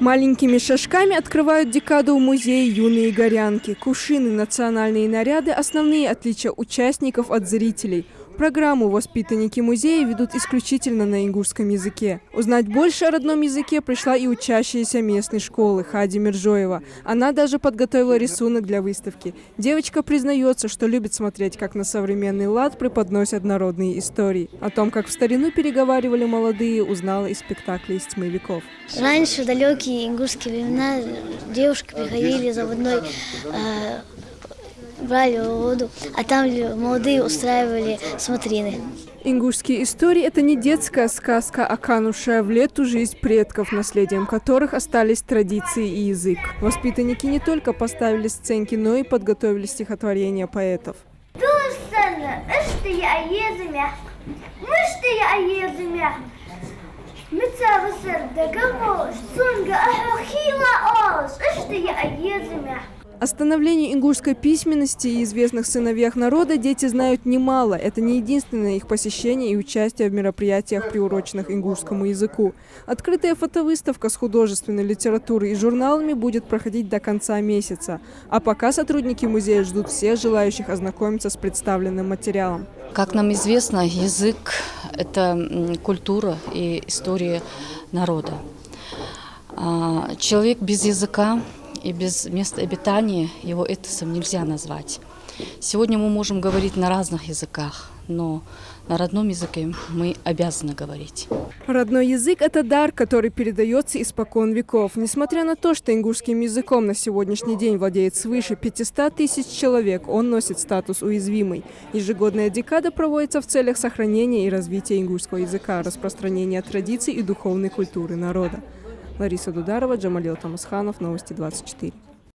Маленькими шажками открывают декаду в музее юные горянки. Кувшины, национальные наряды – основные отличия участников от зрителей. Программу воспитанники музея ведут исключительно на ингушском языке. Узнать больше о родном языке пришла и учащаяся местной школы Хади Миржоева. Она даже подготовила рисунок для выставки. Девочка признается, что любит смотреть, как на современный лад преподносят народные истории. О том, как в старину переговаривали молодые, узнала из спектакля «Из тьмы веков». Раньше, в далекие ингушские времена, девушки приходили за водой, брали воду, а там молодые устраивали смотрины. Ингушские истории – это не детская сказка, а канувшая в лету жизнь предков, наследием которых остались традиции и язык. Воспитанники не только поставили сценки, но и подготовили стихотворения поэтов. О становлении ингушской письменности и известных сыновьях народа дети знают немало. Это не единственное их посещение и участие в мероприятиях, приуроченных ингушскому языку. Открытая фотовыставка с художественной литературой и журналами будет проходить до конца месяца. А пока сотрудники музея ждут всех желающих ознакомиться с представленным материалом. Как нам известно, язык – это культура и история народа. Человек без языка и без места обитания его этносом нельзя назвать. Сегодня мы можем говорить на разных языках, но на родном языке мы обязаны говорить. Родной язык – это дар, который передается испокон веков. Несмотря на то, что ингушским языком на сегодняшний день владеет свыше 500 тысяч человек, он носит статус уязвимый. Ежегодная декада проводится в целях сохранения и развития ингушского языка, распространения традиций и духовной культуры народа. Лариса Дударова, Джамалил Тамасханов, Новости 24.